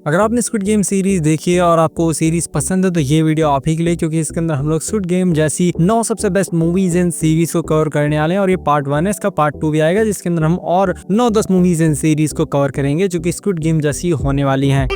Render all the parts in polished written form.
अगर आपने squid game series देखी है और आपको सीरीज पसंद है तो ये वीडियो आप ही के लिए, क्योंकि इसके अंदर हम लोग स्क्विड गेम जैसी 9 सबसे बेस्ट मूवीज एंड सीरीज को कवर करने वाले हैं। और ये पार्ट 1 है, इसका पार्ट 2 भी आएगा जिसके अंदर हम और 9-10 मूवीज एंड सीरीज को कवर करेंगे जो कि स्क्विड गेम जैसी होने वाली हैं।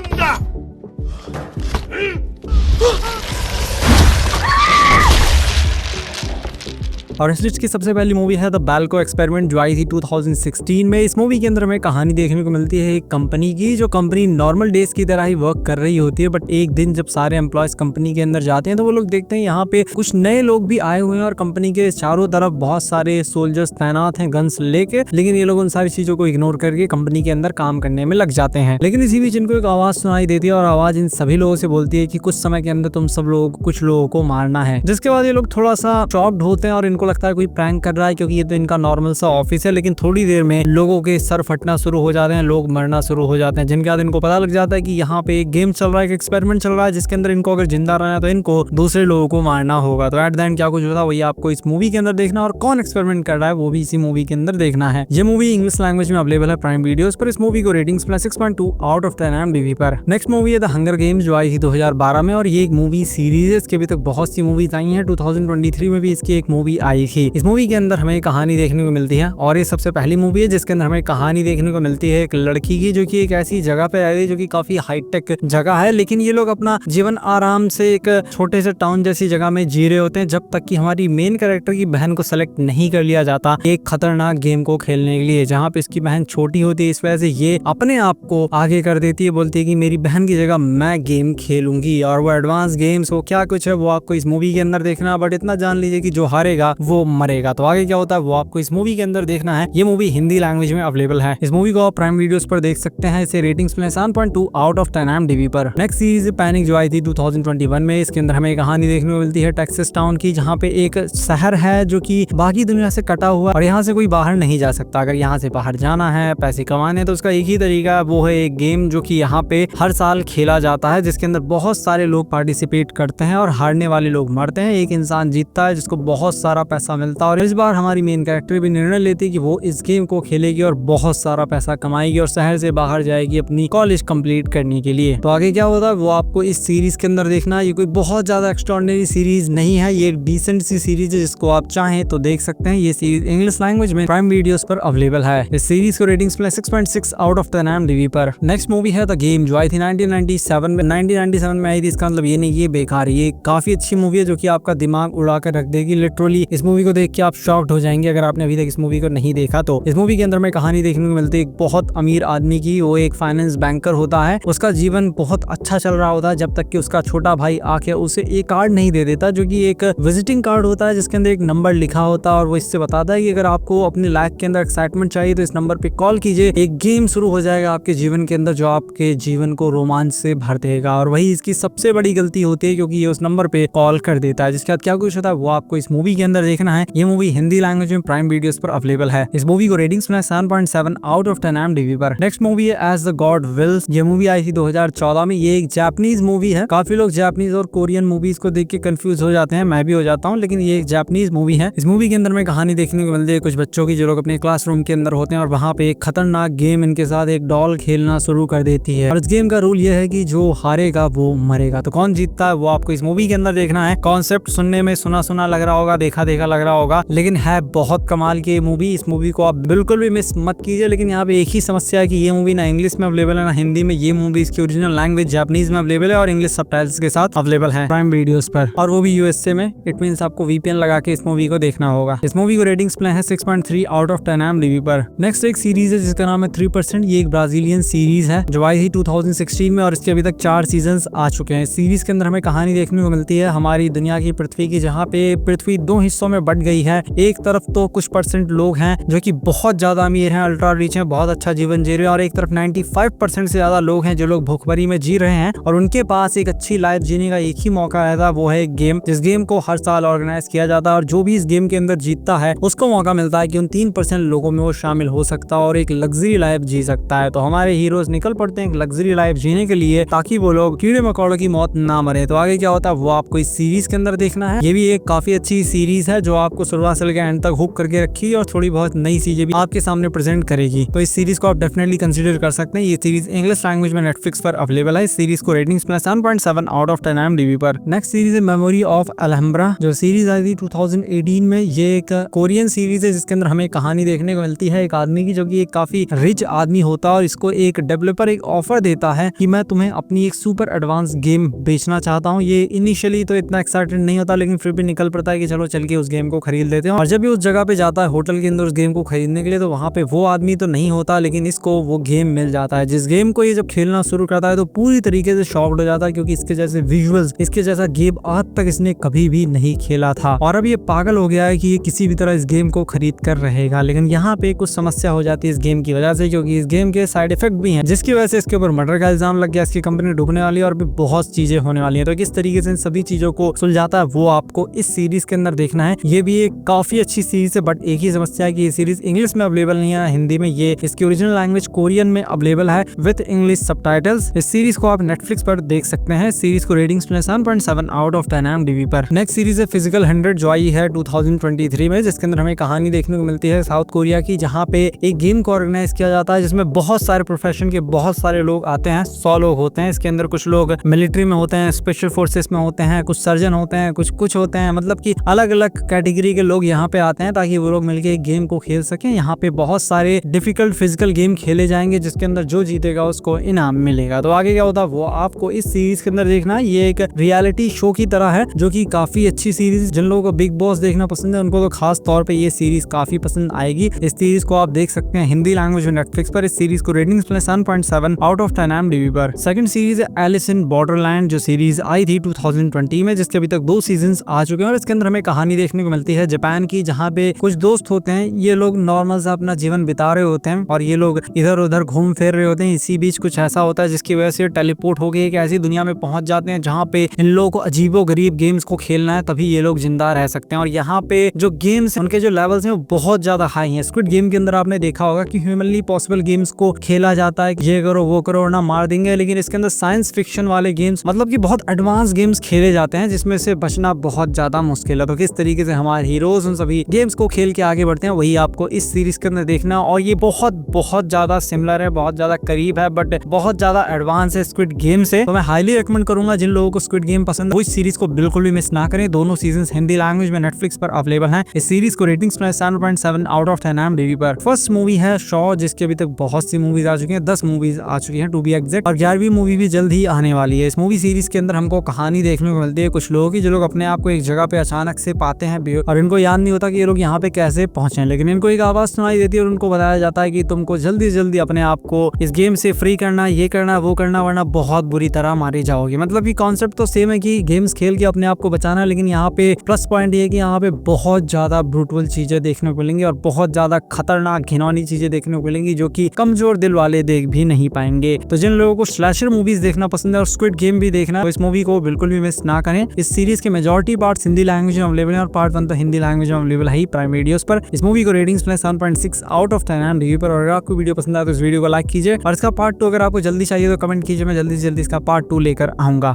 और इस लिस्ट की सबसे पहली मूवी है द बेल्को एक्सपेरिमेंट जो आई थी 2016 में। इस मूवी के अंदर हमें कहानी देखने को मिलती है एक कंपनी की, जो कंपनी नॉर्मल डेज की तरह ही वर्क कर रही होती है। बट एक दिन जब सारे एम्प्लॉयज कंपनी के अंदर जाते हैं तो वो लोग देखते हैं यहाँ पे कुछ नए लोग भी आए हुए हैं और कंपनी के चारों तरफ बहुत सारे सोल्जर्स तैनात हैं गन्स लेके। लेकिन ये लोग उन सारी चीजों को इग्नोर करके कंपनी के अंदर काम करने में लग जाते हैं। लेकिन इसी बीच इनको एक आवाज सुनाई देती है और आवाज इन सभी लोगों से बोलती है कि कुछ समय के अंदर तुम सब लोग कुछ लोगों को मारना है। जिसके बाद ये लोग थोड़ा सा शॉक्ड होते हैं और इनको लगता है कोई प्रैंक कर रहा है, क्योंकि ये तो इनका नॉर्मल सा ऑफिस है। लेकिन थोड़ी देर में लोगों के सर फटना शुरू हो जाते हैं, लोग मरना शुरू हो जाते हैं, जिनके बाद इनको पता लग जाता है कि यहाँ पे एक गेम चल रहा है, एक एक्सपेरिमेंट चल रहा है जिसके अंदर इनको अगर जिंदा रहना है तो इनको दूसरे लोगों को मारना होगा। तो एट द एंड क्या कुछ होता है वही आपको इस मूवी के अंदर देखना, और कौन एक्सपेरिमेंट कर रहा है वो भी इसी मूवी के अंदर देखना है। ये मूवी इंग्लिश लैंग्वेज में अवेलेबल है प्राइम वीडियोस पर। इस मूवी को रेटिंग्स 6.2 आउट ऑफ 10 IMDb पर। नेक्स्ट मूवी है द हंगर गेम्स जो आई थी 2012 में, और ये एक मूवी सीरीज है। इसके अभी तक बहुत सी मूवीज आई हैं। 2023 में भी इसकी एक मूवी आई थी। इस मूवी के अंदर हमें कहानी देखने को मिलती है और ये सबसे पहली मूवी है जिसके अंदर हमें कहानी देखने को मिलती है एक लड़की की, जो कि एक ऐसी जगह पे आई है जो कि काफी हाईटेक जगह है। लेकिन ये लोग अपना जीवन आराम से एक छोटे से टाउन जैसी जगह में जी रहे होते हैं, जब तक कि हमारी मेन कैरेक्टर की बहन को सेलेक्ट नहीं कर लिया जाता एक खतरनाक गेम को खेलने के लिए, जहाँ पे इसकी बहन छोटी होती है। इस वजह से ये अपने आप को आगे कर देती है, बोलती है कि मेरी बहन की जगह मैं गेम खेलूंगी। और वो एडवांस गेम्स हो क्या कुछ है वो आपको इस मूवी के अंदर देखना। बट इतना जान लीजिए कि जो हारेगा वो मरेगा। तो आगे क्या होता है वो आपको इस मूवी के अंदर देखना है। ये मूवी हिंदी लैंग्वेज में अवेलेबल है। इस मूवी को आप प्राइम वीडियोस पर देख सकते हैं। इसे रेटिंग्स में 7.2 आउट ऑफ 10 IMDb पर। नेक्स्ट सीरीज पैनिक जो आई थी 2021 में। इसके अंदर हमें कहानी देखने को मिलती है टेक्सास टाउन की, जहाँ पे एक शहर है जो कि बाकी दुनिया से कटा हुआ और यहाँ से कोई बाहर नहीं जा सकता। अगर यहाँ से बाहर जाना है पैसे कमाने तो उसका एक ही तरीका है, वो है एक गेम जो कि यहाँ पे हर साल खेला जाता है, जिसके अंदर बहुत सारे लोग पार्टिसिपेट करते हैं और हारने वाले लोग मरते हैं। एक इंसान जीतता है जिसको बहुत सारा पैसा मिलता है। और इस बार हमारी मेन कैरेक्टर भी निर्णय लेती है कि वो इस गेम को खेलेगी और बहुत सारा पैसा कमाएगी और शहर से बाहर जाएगी अपनी कॉलेज कंप्लीट करने के लिए। तो आगे क्या होता है वो आपको इस सीरीज के अंदर देखना है। ये कोई बहुत ज्यादा एक्स्ट्राऑर्डिनरी सीरीज नहीं है, ये एक डिसेंट सी सीरीज है जिसको आप चाहें तो देख सकते हैं। ये सीरीज इंग्लिश लैंग्वेज में प्राइम वीडियोस पर अवेलेबल है। इस सीरीज को रेटिंग्स 6.6 आउट ऑफ 10 IMDb पर। नेक्स्ट मूवी है द गेम जो आई थी 1997 में। 1997 में आई थी, इसका मतलब ये नहीं ये बेकार, ये काफी अच्छी मूवी है जो कि आपका दिमाग उड़ा कर रख देगी। लिटरली इस मूवी को देख के आप शॉक्ड हो जाएंगे अगर आपने अभी तक इस मूवी को नहीं देखा तो। इस मूवी के अंदर में कहानी देखने को मिलती है एक बहुत अमीर आदमी की। वो एक फाइनेंस बैंकर होता है, उसका जीवन बहुत अच्छा चल रहा होता है जब तक कि उसका छोटा भाई आके उसे एक कार्ड नहीं दे देता, जो कि एक विजिटिंग कार्ड होता है जिसके अंदर एक नंबर लिखा होता है और वो इससे बताता है कि अगर आपको अपनी लाइफ के अंदर एक्साइटमेंट चाहिए तो इस नंबर पे कॉल कीजिए, एक गेम शुरू हो जाएगा आपके जीवन के अंदर जो आपके जीवन को रोमांच से भर देगा। और वही इसकी सबसे बड़ी गलती होती है क्योंकि ये उस नंबर पे कॉल कर देता है। जिसके बाद क्या कुछ होता है वो आपको इस मूवी के अंदर देखना है। ये मूवी हिंदी लैंग्वेज में प्राइम वीडियोस पर अवेलेबल है। इस मूवी को रेटिंग्स में 7.7 आउट ऑफ 10 IMDb पर। नेक्स्ट मूवी है एज द गॉड विल्स। ये मूवी आई थी 2014 में। ये एक जापानीज मूवी है। काफी लोग जापानीज और कोरियन मूवीज को देख के कंफ्यूज हो जाते हैं, मैं भी हो जाता हूँ, लेकिन ये एक जापानीज मूवी है। इस मूवी के अंदर में कहानी देखने को मिलती है कुछ बच्चों की जो लोग अपने क्लासरूम के अंदर होते हैं और वहाँ पे एक खतरनाक गेम इनके साथ एक डॉल खेलना शुरू कर देती है। और इस गेम का रूल ये है कि जो हारेगा वो मरेगा। तो कौन जीतता है वो आपको इस मूवी के अंदर देखना है। कॉन्सेप्ट सुनने में सुना सुना लग रहा होगा, देखा देखा लग रहा होगा, लेकिन है बहुत कमाल की मूवी। इस मूवी को आप बिल्कुल भी मिस मत कीजिए। लेकिन यहाँ पे एक ही समस्या है कि ये मूवी ना इंग्लिश में अवेलेबल है ना हिंदी में। ये मूवी इसकी ओरिजिनल लैंग्वेज जापानीज में अवेलेबल है और इंग्लिश सबटाइटल्स के साथ अवेलेबल है प्राइम वीडियोस पर, और वो भी यूएसए में। इट मींस आपको VPN लगा के इस मूवी को देखना होगा। इस मूवी को रेटिंग्स प्ले है 6.3 आउट ऑफ 10 IMDb पर। नेक्स्ट एक सीरीज है जिसका नाम है 3%। ये एक ब्राजीलियन सीरीज है जो आई थी 2016 में और इसके अभी तक 4 सीजन आ चुके हैं। सीरीज के अंदर हमें कहानी देखने को मिलती है हमारी दुनिया की पृथ्वी की, जहाँ पे पृथ्वी 2 हिस्सों में बट गई है। एक तरफ तो कुछ % लोग हैं जो कि बहुत ज्यादा अमीर हैं, अल्ट्रा रिच हैं, बहुत अच्छा जीवन जी रहे हैं, और एक तरफ 95% से ज्यादा लोग हैं जो लोग भूखमरी में जी रहे हैं और उनके पास एक अच्छी लाइफ जीने का एक ही मौका रहता है, वो है एक गेम। जिस गेम को हर साल ऑर्गेनाइज किया जाता है और जो भी इस गेम के अंदर जीतता है उसको मौका मिलता है कि उन 3% लोगों में वो शामिल हो सकता है और एक लग्जरी लाइफ जी सकता है। तो हमारे हीरोज निकल पड़ते हैं एक लग्जरी लाइफ जीने के लिए ताकि वो लोग कीड़े मकोड़ों की मौत ना मरे। तो आगे क्या होता है वो आपको इस सीरीज के अंदर देखना है। ये भी एक काफी अच्छी सीरीज है, है जो आपको शुरुआत से लेकर एंड तक हुक करके रखी और थोड़ी बहुत नई चीजें भी आपके सामने प्रेजेंट करेगी। तो इस सीरीज को आप डेफिनेटली कंसीडर कर सकते हैं। ये सीरीज इंग्लिश लैंग्वेज में नेटफ्लिक्स पर अवेलेबल है। इस सीरीज को रेटिंग्स में 7.7 आउट ऑफ 10 IMDb पर। नेक्स्ट सीरीज है मेमोरी ऑफ अलहम्ब्रा, जो सीरीज आई थी 2018 में। ये एक कोरियन सीरीज है जिसके अंदर हमें कहानी देखने को मिलती है एक आदमी की, जो कि एक काफी रिच आदमी होता है और इसको एक डेवलपर एक ऑफर देता है कि मैं तुम्हें अपनी एक सुपर एडवांस गेम बेचना चाहता हूँ। ये इनिशियली तो इतना एक्साइटेड नहीं होता, लेकिन फिर भी निकल पड़ता है कि चलो चल के उस गेम को खरीद लेते हैं। और जब भी उस जगह पे जाता है होटल के अंदर उस गेम को खरीदने के लिए, तो वहाँ पे वो आदमी तो नहीं होता, लेकिन इसको वो गेम मिल जाता है। जिस गेम को ये जब खेलना शुरू करता है तो पूरी तरीके से शॉक्ड हो जाता है, क्योंकि इसके जैसे विजुअल्स, इसके जैसा गेम आज तक इसने कभी भी नहीं खेला था। और अब ये पागल हो गया है कि ये किसी भी तरह इस गेम को खरीद कर रहेगा। लेकिन यहाँ पे कुछ समस्या हो जाती है इस गेम की वजह से, क्योंकि इस गेम के साइड इफेक्ट भी हैं, जिसकी वजह से इसके ऊपर मर्डर का इल्जाम लग गया, इसकी कंपनी डूबने वाली है और भी बहुत चीजें होने वाली है। तो किस तरीके से इन सभी चीजों को सुलझाता है वो आपको इस सीरीज के अंदर देखना है। ये भी एक काफी अच्छी सीरीज है, बट एक ही समस्या है कि ये सीरीज इंग्लिश में अवेलेबल नहीं है, हिंदी में। ये इसकी ओरिजिनल लैंग्वेज कोरियन में अवेलेबल है विद इंग्लिश सबटाइटल्स। इस सीरीज को आप नेटफ्लिक्स पर देख सकते हैं। सीरीज को रेटिंग्स में 7.7 आउट ऑफ 10 IMDb पर। नेक्स्ट सीरीज है फिजिकल 100, जो आई है 2023 में, जिसके अंदर हमें कहानी देखने को मिलती है साउथ कोरिया की, जहाँ पे एक गेम को ऑर्गेनाइज किया जाता है जिसमें बहुत सारे प्रोफेशन के बहुत सारे लोग आते हैं। 100 लोग होते हैं इसके अंदर। कुछ लोग मिलिट्री में होते हैं, स्पेशल फोर्सेस में होते हैं, कुछ सर्जन होते हैं, कुछ होते हैं, मतलब कि अलग अलग कैटेगरी के लोग यहाँ पे आते हैं ताकि वो लोग मिलकर एक गेम को खेल सकें। यहाँ पे बहुत सारे डिफिकल्ट फिजिकल गेम खेले जाएंगे, जिसके अंदर जो जीतेगा उसको इनाम मिलेगा। तो आगे क्या होता है वो आपको इस सीरीज के अंदर देखना है। ये एक रियलिटी शो की तरह है, जो कि काफी अच्छी सीरीज। जिन लोगों को बिग बॉस देखना पसंद है उनको तो खास तौर पे ये सीरीज काफी पसंद आएगी। इस सीरीज को आप देख सकते हैं हिंदी लैंग्वेज में नेटफ्लिक्स पर। इस सीरीज को रेटिंग्स में 7.7 आउट ऑफ 10 IMDb पर। सेकंड सीरीज है एलिस इन बॉर्डरलैंड, जो सीरीज आई थी 2020 में, जिसके अभी तक 2 सीजन्स आ चुके हैं। और इसके अंदर हमें कहानी देखने को मिलती है जापान की, जहाँ पे कुछ दोस्त होते हैं। ये लोग नॉर्मल सा अपना जीवन बिता रहे होते हैं और ये लोग इधर उधर घूम फिर रहे होते हैं। इसी बीच कुछ ऐसा होता है जिसकी वजह से टेलीपोर्ट हो गए एक ऐसी दुनिया में पहुंच जाते हैं जहाँ पे इन लोगों को अजीबो गरीब गेम्स को खेलना है, तभी ये लोग जिंदा रह सकते हैं। और यहाँ पे जो गेम्स उनके जो लेवल्स हैं वो बहुत ज्यादा हाई हैं। स्क्विड गेम के अंदर आपने देखा होगा कि ह्यूमनली पॉसिबल गेम्स को खेला जाता है, ये करो वो करो ना मार देंगे। लेकिन इसके अंदर साइंस फिक्शन वाले गेम्स, मतलब कि बहुत एडवांस गेम्स खेले जाते हैं, जिसमें से बचना बहुत ज्यादा मुश्किल है। तो किस तरीके से हमारे हीरोज उन सभी गेम्स को खेल के आगे बढ़ते हैं, वही आपको इस सीरीज के अंदर देखना। और ये बहुत ज्यादा सिमिलर है, बहुत ज्यादा करीब है, बट बहुत ज्यादा एडवांस है स्क्विड गेम से। तो मैं हाईली रिकमेंड करूंगा जिन लोगों को स्क्विड गेम पसंद है वो इस सीरीज को बिल्कुल भी मिस ना करें। दोनों सीजन हिंदी लैंग्वेज में नेटफ्लिक्स पर अवेलेबल हैं। इस सीरीज को रेटिंग्स में 7.7 आउट ऑफ 10 IMDb पर। फर्स्ट मूवी है शॉ, जिसकी अभी तक बहुत सी मूवीज आ चुकी हैं, 10 मूवीज आ चुकी हैं टू बी एग्जैक्ट, और 11वीं मूवी भी जल्द ही आने वाली है। इस मूवी सीरीज के अंदर हमको कहानी देखने को मिलती है कुछ लोगों की, जो लोग अपने आप को एक जगह पे अचानक से पाते हैं और इनको याद नहीं होता कि ये लोग यहाँ पे कैसे पहुंचे, लेकिन इनको एक आवाज सुनाई देती है और उनको बताया जाता है कि तुमको जल्दी जल्दी अपने आप को इस गेम से फ्री करना, ये करना वो करना, वरना बहुत बुरी तरह मारे जाओगे। मतलब कि कॉन्सेप्ट तो सेम है कि गेम्स खेल के अपने आप को बचाना, लेकिन यहाँ पे प्लस पॉइंट ये है कि यहाँ पे बहुत ज्यादा ब्रूटल चीजें देखने को मिलेंगी और बहुत ज्यादा खतरनाक घिनौनी चीजें देखने को मिलेंगी, जो कि कमजोर दिल वाले देख भी नहीं पाएंगे। तो जिन लोगों को स्लैशर मूवीज देखना पसंद है और स्क्विड गेम भी देखना है, तो इस मूवी को बिल्कुल भी मिस ना करें। इस सीरीज के मेजॉरिटी पार्ट हिंदी लैंग्वेज में अवेलेबल है और पार्ट 1 तो हिंदी लैंग्वेज में अवेलेबल है प्राइम वीडियोस पर। इस मूवी को रेटिंग्स में 7.6 आउट ऑफ 10 IMDb पर। और अगर आपको वीडियो पसंद आए तो इस वीडियो को लाइक कीजिए और इसका पार्ट 2 अगर आपको जल्दी चाहिए तो कमेंट कीजिए, मैं जल्दी से जल्दी इसका पार्ट 2 लेकर आऊंगा।